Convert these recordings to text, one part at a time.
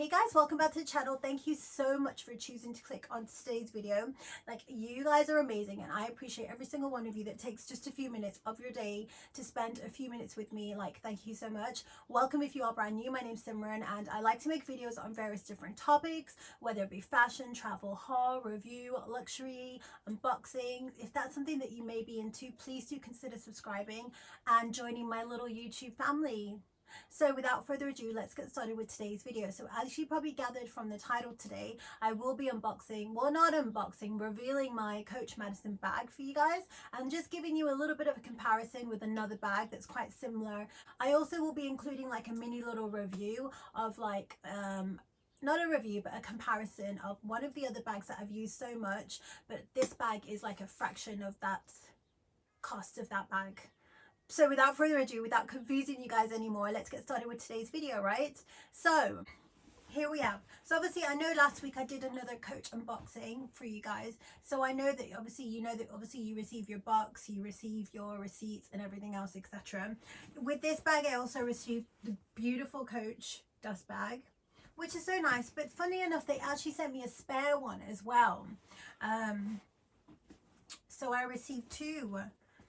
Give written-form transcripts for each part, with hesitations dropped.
Hey guys, welcome back to the channel. Thank you so much for choosing to click on today's video. Like, you guys are amazing and I appreciate every single one of you that takes just a few minutes of your day to spend a few minutes with me. Like, thank you so much. Welcome if you are brand new. My name's Simran and I like to make videos on various different topics, whether it be fashion, travel, haul, review, luxury, unboxing. If that's something that you may be into, please do consider subscribing and joining my little YouTube family. So without further ado, let's get started with today's video. So as you probably gathered from the title today, I will be unboxing, well, not unboxing, revealing my Coach Maddison bag for you guys and just giving you a little bit of a comparison with another bag that's quite similar. I also will be including like a mini little review of like not a review but a comparison of one of the other bags that I've used so much, but this bag is like a fraction of that cost of that bag. So without further ado, without confusing you guys anymore, let's get started with today's video, right? So here we have. So obviously I know last week I did another Coach unboxing for you guys. So I know that obviously you know that obviously you receive your box, you receive your receipts and everything else, etc. With this bag I also received the beautiful Coach dust bag, which is so nice. But funny enough, they actually sent me a spare one as well. So I received two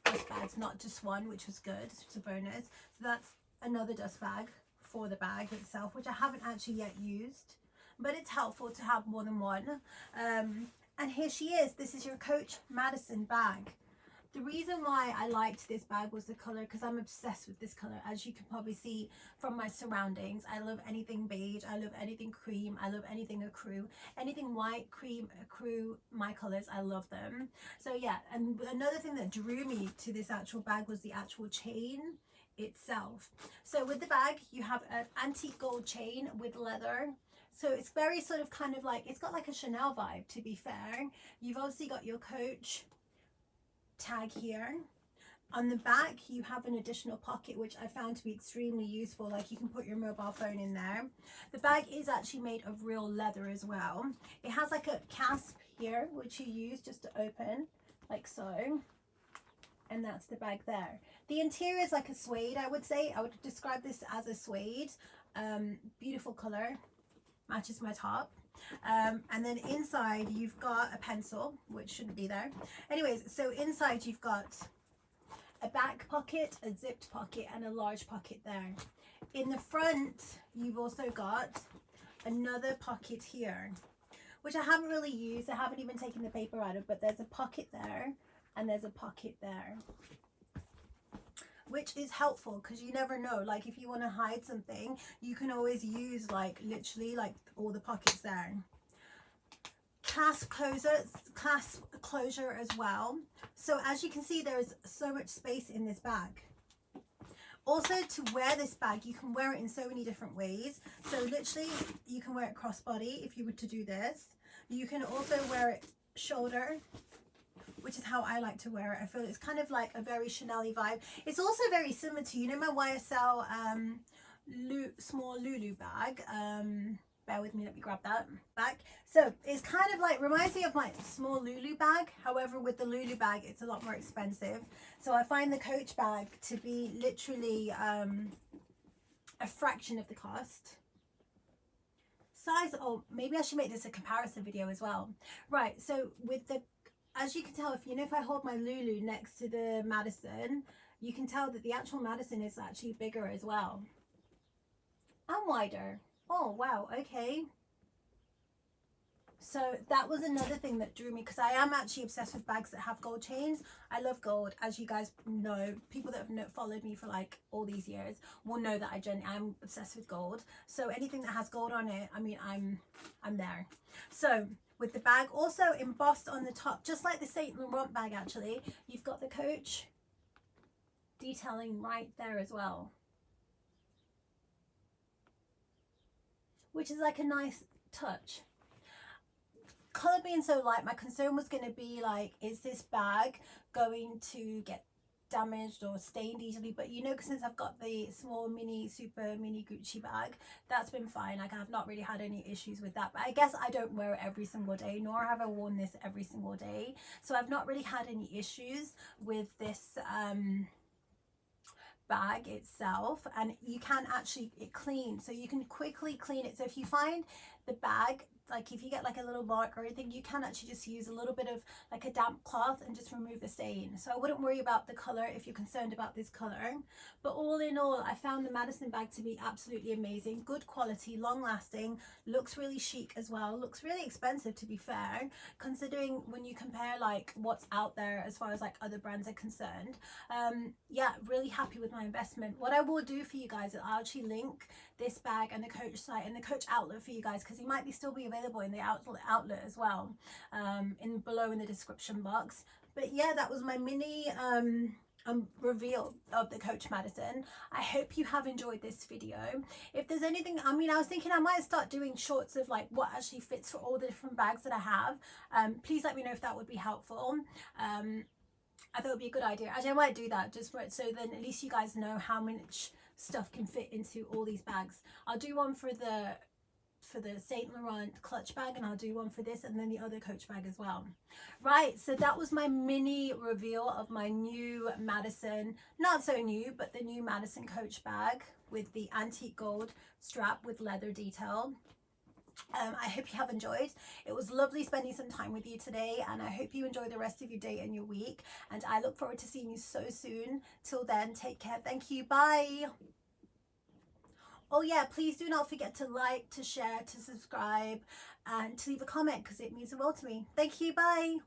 dust bags, not just one, which was good. It's a bonus. So that's another dust bag for the bag itself, which I haven't actually yet used, but it's helpful to have more than one. And here she is. This is your Coach Maddison bag. The reason why I liked this bag was the color, because I'm obsessed with this color, as you can probably see from my surroundings. I love anything beige, I love anything cream, I love anything ecru, anything white, cream, ecru, my colors, I love them. So yeah, and another thing that drew me to this actual bag was the actual chain itself. So with the bag you have an antique gold chain with leather. So it's very sort of kind of like, it's got like a Chanel vibe, to be fair. You've obviously got your Coach tag here. On the back you have an additional pocket, which I found to be extremely useful. Like, you can put your mobile phone in there. The bag is actually made of real leather as well. It has like a clasp here which you use just to open like so, and that's the bag there. The interior is like a suede, I would say. I would describe this as a suede. Beautiful color, matches my top. And then inside you've got a pencil, which shouldn't be there. Anyways, so inside you've got a back pocket, a zipped pocket, and a large pocket there. In the front you've also got another pocket here, which I haven't really used. I haven't even taken the paper out of, but there's a pocket there and there's a pocket there, which is helpful because you never know, like if you want to hide something, you can always use like literally like all the pockets there. Clasp closure as well. So as you can see, there's so much space in this bag. Also, to wear this bag, you can wear it in so many different ways. So literally you can wear it crossbody if you were to do this. You can also wear it shoulder, which is how I like to wear it. I feel it's kind of like a very Chanel-y vibe. It's also very similar to, you know, my YSL small Lulu bag. Bear with me, let me grab that back. So it's kind of like, reminds me of my small Lulu bag. However, with the Lulu bag, it's a lot more expensive. So I find the Coach bag to be literally a fraction of the cost. Size, oh, maybe I should make this a comparison video as well. Right, so with the, as you can tell, if I hold my Lulu next to the Maddison, you can tell that the actual Maddison is actually bigger as well and wider. Oh wow, okay. So that was another thing that drew me, because I am actually obsessed with bags that have gold chains. I love gold, as you guys know. People that have followed me for like all these years will know that I'm obsessed with gold. So anything that has gold on it, I mean, I'm there. So with the bag also embossed on the top, just like the Saint Laurent bag actually, you've got the Coach detailing right there as well, which is like a nice touch. Color being so light, my concern was going to be like, is this bag going to get damaged or stained easily? But you know, since I've got the small super mini Gucci bag, that's been fine. Like, I've not really had any issues with that. But I guess I don't wear it every single day, nor have I worn this every single day, so I've not really had any issues with this bag itself, and you can actually, it cleans, so you can quickly clean it. So if you find the bag, like if you get like a little mark or anything, you can actually just use a little bit of like a damp cloth and just remove the stain. So I wouldn't worry about the color if you're concerned about this color. But all in all, I found the Maddison bag to be absolutely amazing. Good quality, long lasting, looks really chic as well, looks really expensive to be fair, considering when you compare like what's out there as far as like other brands are concerned. Yeah, really happy with my investment. What I will do for you guys is I'll actually link this bag and the Coach site and the Coach outlet for you guys, because it might be still be available in the outlet as well, below in the description box. But yeah, that was my mini reveal of the Coach Maddison. I hope you have enjoyed this video. If there's anything, I mean, I was thinking I might start doing shorts of like what actually fits for all the different bags that I have. Please let me know if that would be helpful. I thought it would be a good idea. Actually, I might do that just so then at least you guys know how much stuff can fit into all these bags. I'll do one for the Saint Laurent clutch bag, and I'll do one for this, and then the other Coach bag as well. Right, so that was my mini reveal of my new Maddison, not so new, but the new Maddison Coach bag with the antique gold strap with leather detail. I hope you have enjoyed. It was lovely spending some time with you today, and I hope you enjoy the rest of your day and your week, and I look forward to seeing you so soon. Till then, take care. Thank you. Bye. Oh yeah, please do not forget to like, to share, to subscribe, and to leave a comment, because it means the world to me. Thank you. Bye.